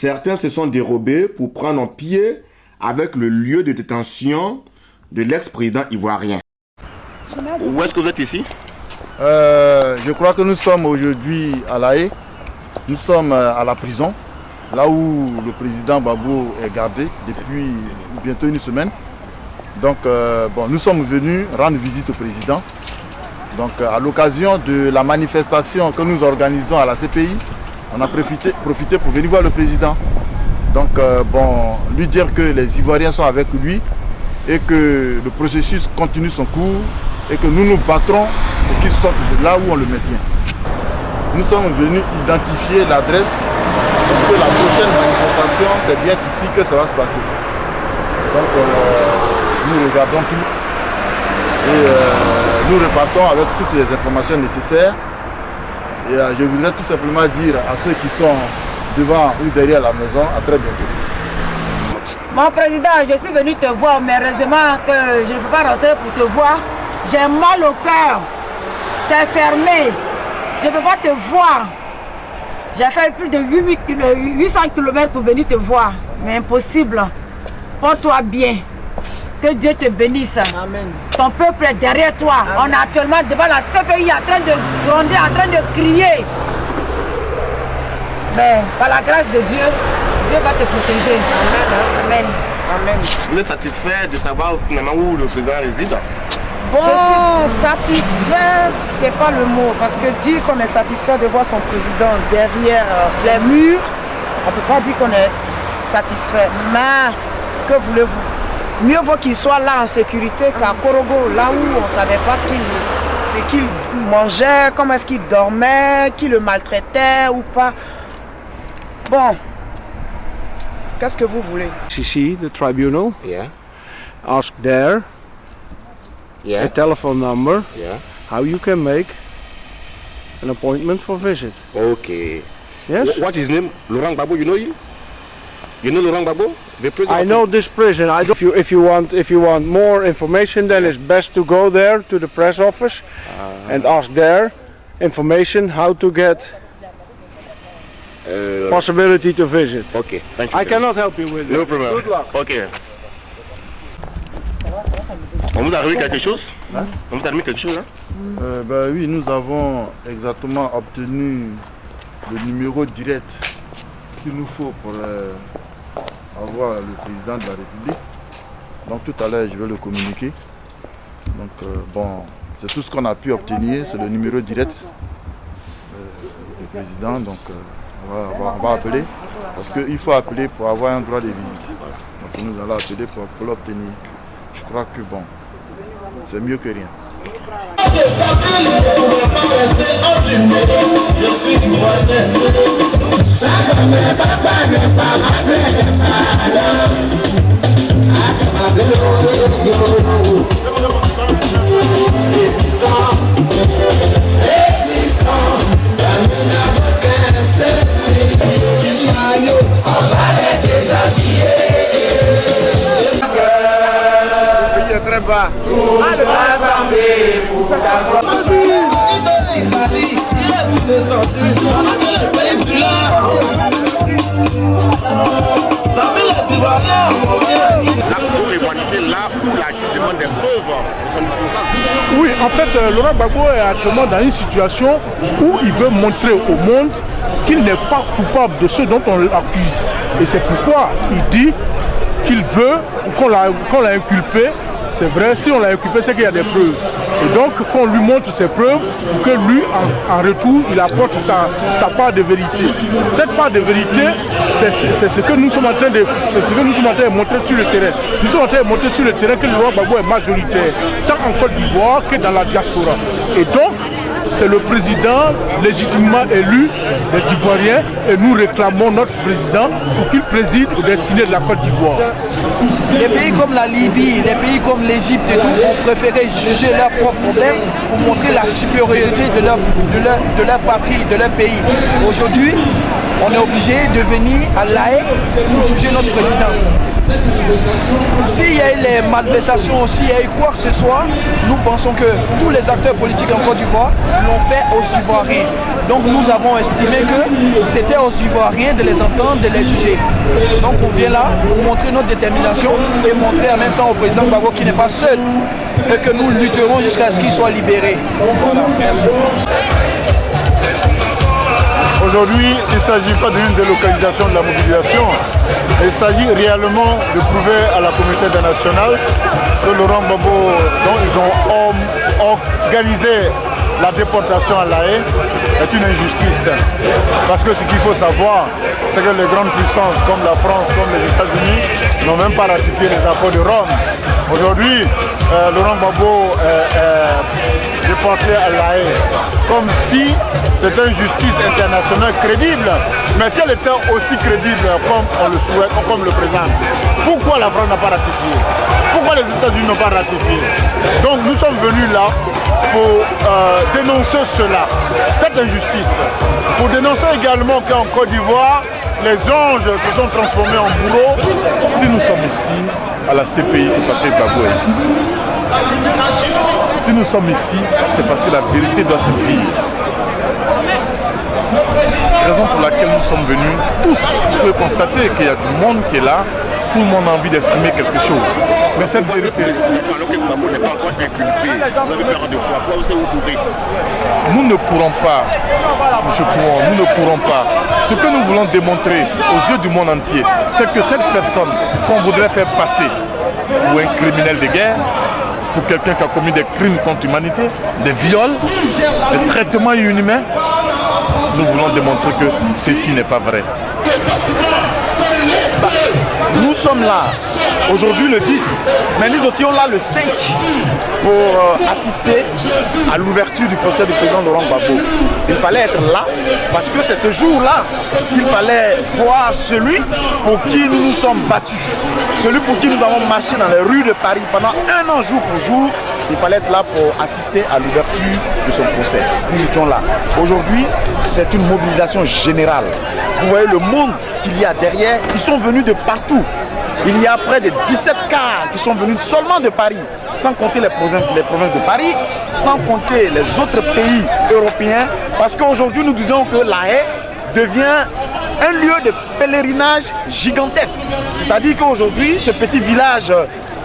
Certains se sont dérobés pour prendre en pied avec le lieu de détention de l'ex-président ivoirien. Où est-ce que vous êtes ici? Je crois que nous sommes aujourd'hui à La Haye. Nous sommes à la prison, là où le président Gbagbo est gardé depuis bientôt une semaine. Donc nous sommes venus rendre visite au président. Donc à l'occasion de la manifestation que nous organisons à la CPI, on a profité pour venir voir le président. Donc lui dire que les Ivoiriens sont avec lui et que le processus continue son cours et que nous nous battrons pour qu'il sorte de là où on le maintient. Nous sommes venus identifier l'adresse parce que la prochaine manifestation, c'est bien ici que ça va se passer. Donc nous regardons tout et nous repartons avec toutes les informations nécessaires. Et je voudrais tout simplement dire à ceux qui sont devant ou derrière la maison, à très bientôt. Mon président, je suis venu te voir, mais heureusement que je ne peux pas rentrer pour te voir. J'ai mal au cœur, c'est fermé, je ne peux pas te voir. J'ai fait plus de 800 km pour venir te voir, mais impossible. Porte-toi bien, que Dieu te bénisse. Amen. Ton peuple est derrière toi. Amen. On est actuellement devant la CPI en train de gronder, en train de crier. Mais par la grâce de Dieu, Dieu va te protéger. Amen. Amen. Vous êtes satisfait de savoir finalement où le président réside? Bon, satisfait, c'est pas le mot, parce que dire qu'on est satisfait de voir son président derrière ces murs, on ne peut pas dire qu'on est satisfait. Mais, que voulez-vous? Mieux vaut qu'il soit là en sécurité qu'à Korogo, là où on ne savait pas ce qu'il mangeait, comment est-ce qu'il dormait, qui le maltraitait ou pas. Bon, qu'est-ce que vous voulez? CC, the tribunal. Yeah. Ask there. Yeah. A telephone number. Yeah. How you can make an appointment for visit. Okay. Yes. What's his name? Laurent Gbagbo. You know him? You know Laurent Gbagbo? The president. I know this prison. I don't. If you want more information, then it's best to go there to the press office and ask there information how to get possibility to visit. Okay. Thank you. I cannot help you with it. No problem. Good luck. Okay. On vous a remis quelque chose? Hein? On vous a remis quelque chose là? Oui, nous avons exactement obtenu le numéro direct qu'il nous faut pour avoir le président de la République. Donc tout à l'heure, je vais le communiquer. Donc c'est tout ce qu'on a pu obtenir, c'est le numéro direct du président. Donc on va appeler, parce qu'il faut appeler pour avoir un droit de visite. Donc nous allons appeler pour l'obtenir. Je crois que c'est mieux que rien. Très bas. Oui, en fait, Laurent Gbagbo est actuellement dans une situation où il veut montrer au monde qu'il n'est pas coupable de ce dont on l'accuse. Et c'est pourquoi il dit qu'il veut qu'on l'a inculpé. C'est vrai, si on l'a inculpé, c'est qu'il y a des preuves. Et donc, qu'on lui montre ces preuves, pour que lui, en retour, il apporte sa part de vérité. Cette part de vérité, c'est ce que nous sommes en train de montrer sur le terrain. Nous sommes en train de montrer sur le terrain que le Laurent Gbagbo est majoritaire, tant en Côte d'Ivoire que dans la diaspora. Et donc, c'est le président légitimement élu des Ivoiriens et nous réclamons notre président pour qu'il préside aux destinées de la Côte d'Ivoire. Les pays comme la Libye, les pays comme l'Égypte et tout ont préféré juger leurs propres problèmes pour montrer la supériorité de leur patrie, de leur pays. Aujourd'hui, on est obligé de venir à l'A Haye pour juger notre président. S'il y a eu les malversations, s'il y a eu quoi que ce soit, nous pensons que tous les acteurs politiques en Côte d'Ivoire l'ont fait aux Ivoiriens. Donc nous avons estimé que c'était aux Ivoiriens de les entendre, de les juger. Donc on vient là pour montrer notre détermination et montrer en même temps au président Gbagbo qu'il n'est pas seul et que nous lutterons jusqu'à ce qu'il soit libéré. Voilà, merci. Aujourd'hui, il ne s'agit pas d'une délocalisation de la mobilisation. Il s'agit réellement de prouver à la communauté internationale que Laurent Gbagbo, dont ils ont organisé la déportation à l'A Haye, est une injustice. Parce que ce qu'il faut savoir, c'est que les grandes puissances comme la France, comme les États-Unis, n'ont même pas ratifié les accords de Rome. Aujourd'hui, Laurent Gbagbo est déporté à l'A Haye comme si c'était une justice internationale crédible. Mais si elle était aussi crédible comme on le souhaite, comme le présente, pourquoi la France n'a pas ratifié? Pourquoi les États-Unis n'ont pas ratifié? Donc nous sommes venus là pour dénoncer cela, cette injustice. Pour dénoncer également qu'en Côte d'Ivoire, les anges se sont transformés en bourreaux. Si nous sommes ici, à la CPI, c'est parce que Gbagbo est ici. Si nous sommes ici, c'est parce que la vérité doit se dire. Raison pour laquelle nous sommes venus, tous, vous pouvez constater qu'il y a du monde qui est là, tout le monde a envie d'exprimer quelque chose. Mais cette vérité... Nous ne pourrons pas, M. Kouan, nous ne pourrons pas. Ce que nous voulons démontrer aux yeux du monde entier, c'est que cette personne qu'on voudrait faire passer pour un criminel de guerre, pour quelqu'un qui a commis des crimes contre l'humanité, des viols, des traitements inhumains, nous voulons démontrer que ceci n'est pas vrai. Nous sommes là, aujourd'hui le 10, mais nous étions là le 5 pour assister à l'ouverture du procès du président Laurent Gbagbo. Il fallait être là parce que c'est ce jour-là qu'il fallait voir celui pour qui nous nous sommes battus, celui pour qui nous avons marché dans les rues de Paris pendant un an jour pour jour. Il fallait être là pour assister à l'ouverture de son procès. Nous étions là. Aujourd'hui, c'est une mobilisation générale. Vous voyez le monde qu'il y a derrière, ils sont venus de partout. Il y a près de 17 cars qui sont venus seulement de Paris, sans compter les provinces de Paris, sans compter les autres pays européens, parce qu'aujourd'hui nous disons que l'A Haye devient un lieu de pèlerinage gigantesque. C'est-à-dire qu'aujourd'hui, ce petit village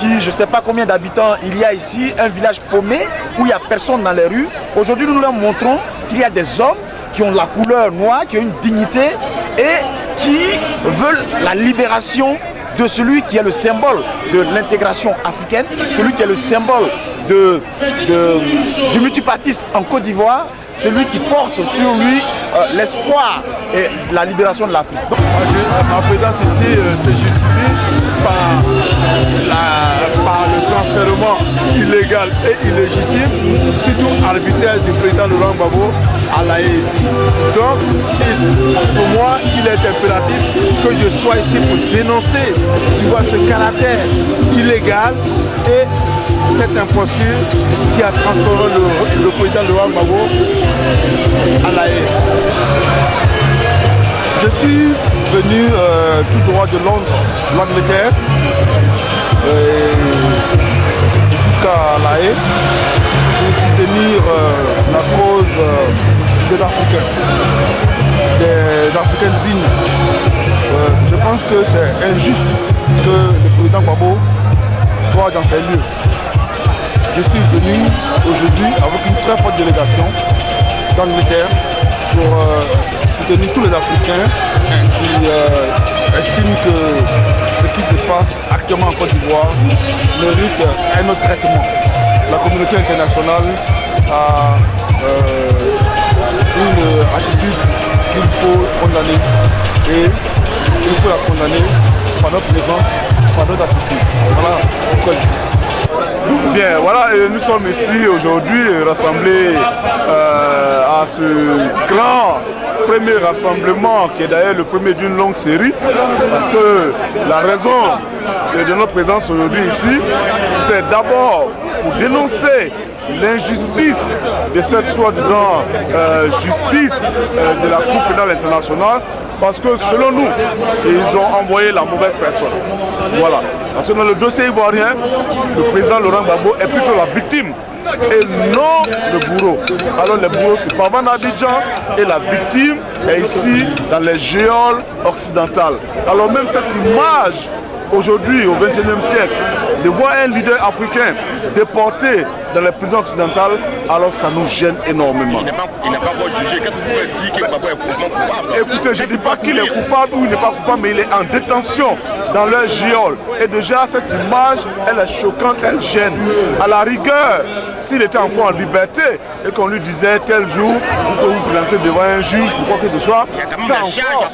qui, je ne sais pas combien d'habitants il y a ici, un village paumé où il n'y a personne dans les rues, aujourd'hui nous leur montrons qu'il y a des hommes qui ont la couleur noire, qui ont une dignité et qui veulent la libération de celui qui est le symbole de l'intégration africaine, celui qui est le symbole du multipartisme en Côte d'Ivoire, celui qui porte sur lui l'espoir et la libération de l'Afrique. Ma présence ici se justifie par le transfèrement illégal et illégitime, surtout arbitraire du président Laurent Gbagbo à l'A Haye ici. Donc, pour moi, il est impératif que je sois ici pour dénoncer ce caractère illégal et cette imposture qui a transformé le président Laurent Gbagbo à l'A Haye. Je suis venu tout droit de Londres, l'Angleterre, jusqu'à l'A Haye pour soutenir la cause des Africains, des Africains dignes. Je pense que c'est injuste que le président Gbagbo soit dans ces lieux. Je suis venu aujourd'hui avec une très forte délégation d'Angleterre pour soutenir tous les Africains qui estiment que ce qui se passe actuellement en Côte d'Ivoire mérite un autre traitement. La communauté internationale a une attitude qu'il faut condamner et il faut la condamner par notre présence, par notre attitude. Voilà pourquoi Bien, voilà, nous sommes ici aujourd'hui rassemblés à ce grand premier rassemblement qui est d'ailleurs le premier d'une longue série, parce que la raison de notre présence aujourd'hui ici, c'est d'abord pour dénoncer l'injustice de cette soi-disant justice de la Cour pénale internationale parce que selon nous, ils ont envoyé la mauvaise personne. Voilà. Parce que dans le dossier ivoirien, le président Laurent Gbagbo est plutôt la victime et non le bourreau. Alors le bourreau c'est Pavan Abidjan et la victime est ici dans les géoles occidentales. Alors même cette image aujourd'hui au XXIe siècle, de voir un leader africain déporté dans les prisons occidentales, alors ça nous gêne énormément. Il n'est pas encore jugé. Qu'est-ce que vous pouvez dire que Gbagbo est coupable? Écoutez, je ne dis pas qu'il est coupable ou il n'est pas coupable, mais il est en détention dans leur géole. Et déjà, cette image, elle est choquante, elle gêne. À la rigueur, s'il était encore en liberté et qu'on lui disait tel jour, vous pouvez vous présenter devant un juge, pour quoi que ce soit, ça encore.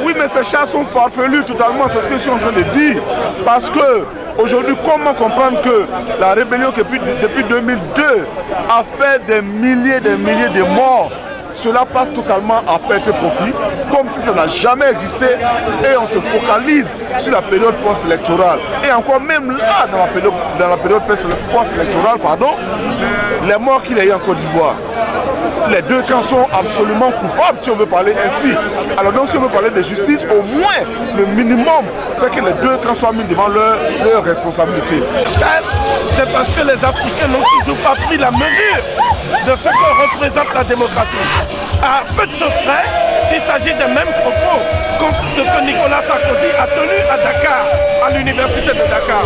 Oui, mais ces chars sont farfelus totalement, c'est ce que je suis en train de dire. Parce que aujourd'hui, comment comprendre que la rébellion depuis 2002 a fait des milliers de morts? Cela passe totalement à perte de profit, comme si ça n'a jamais existé, et on se focalise sur la période post-électorale. Et encore même là, dans la période post-électorale, les morts qu'il y a eu en Côte d'Ivoire, les deux camps sont absolument coupables, si on veut parler ainsi. Alors donc si on veut parler de justice, au moins le minimum, c'est que les deux camps soient mis devant leur responsabilité. C'est parce que les Africains n'ont toujours pas pris la mesure de ce que représente la démocratie. À peu de choses près, il s'agit des mêmes propos que Nicolas Sarkozy a tenus à Dakar, à l'université de Dakar.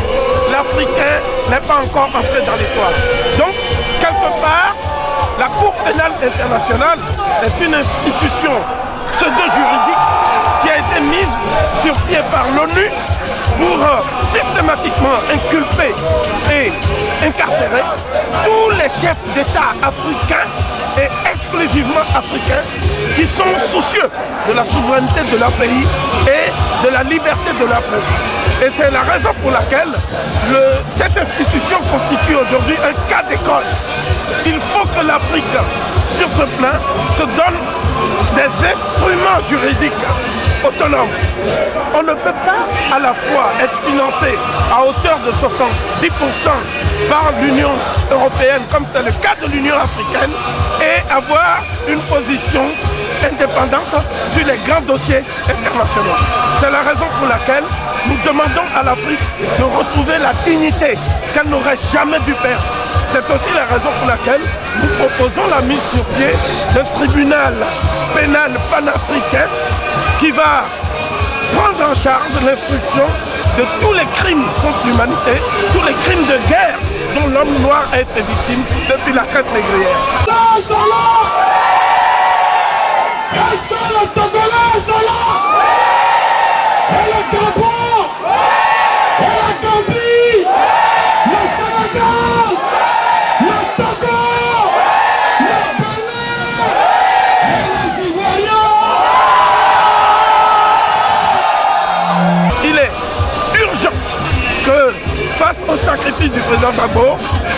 L'Africain n'est pas encore entré dans l'histoire. Donc, quelque part, la Cour pénale internationale est une institution pseudo-juridique qui a été mise sur pied par l'ONU pour systématiquement inculper et incarcérer tous les chefs d'État africains et exclusivement africains qui sont soucieux de la souveraineté de leur pays et de la liberté de leur peuple. Et c'est la raison pour laquelle cette institution constitue aujourd'hui un cas d'école. Il faut que l'Afrique, sur ce plan, se donne des instruments juridiques autonomes. On ne peut pas à la fois être financé à hauteur de 70% par l'Union européenne, comme c'est le cas de l'Union africaine, et avoir une position indépendante sur les grands dossiers internationaux. C'est la raison pour laquelle nous demandons à l'Afrique de retrouver la dignité qu'elle n'aurait jamais dû perdre. C'est aussi la raison pour laquelle nous proposons la mise sur pied d'un tribunal pénal panafricain qui va prendre en charge l'instruction de tous les crimes contre l'humanité, tous les crimes de guerre dont l'homme noir a été victime depuis la traite négrière. Est-ce que le Togolais est là? Et le Gabon? Et la Gambie? Le Sénégal? Le Togo? Le Bénin? Et les Ivoiriens? Il est urgent que, face au sacrifice du président Gbagbo,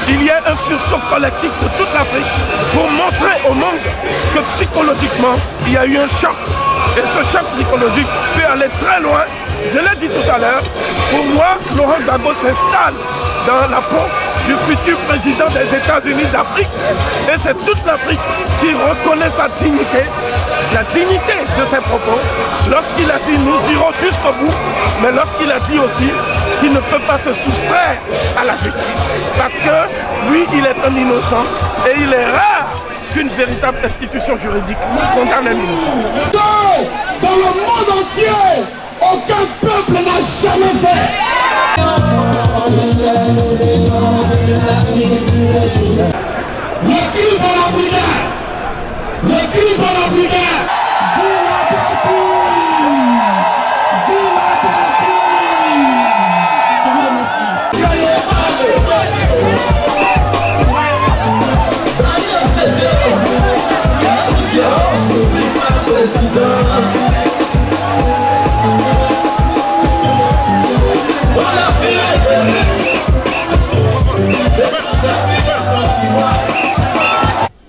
il y ait un sursaut collectif de toute l'Afrique pour montrer au monde que psychologiquement, il y a eu un choc. Et ce choc psychologique peut aller très loin. Je l'ai dit tout à l'heure, pour moi, Laurent Gbagbo s'installe dans la peau du futur président des États-Unis d'Afrique. Et c'est toute l'Afrique qui reconnaît sa dignité, la dignité de ses propos, lorsqu'il a dit nous irons jusqu'au bout, mais lorsqu'il a dit aussi qu'il ne peut pas se soustraire à la justice. Parce que lui, il est un innocent et il est rare qu'une véritable institution juridique condamne un innocent. Dans le monde entier, aucun peuple n'a jamais fait. Le cri panafricain, le cri panafricain.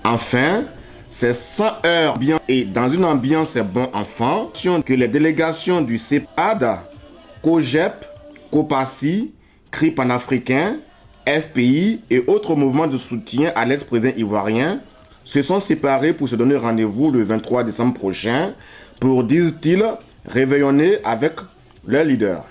Enfin, c'est 100 heures bien et dans une ambiance bon enfant que les délégations du CEPAD, COGEP, COPACI, CRI panafricain, FPI et autres mouvements de soutien à l'ex-président ivoirien se sont séparés pour se donner rendez-vous le 23 décembre prochain pour, disent-ils, réveillonner avec leur leader.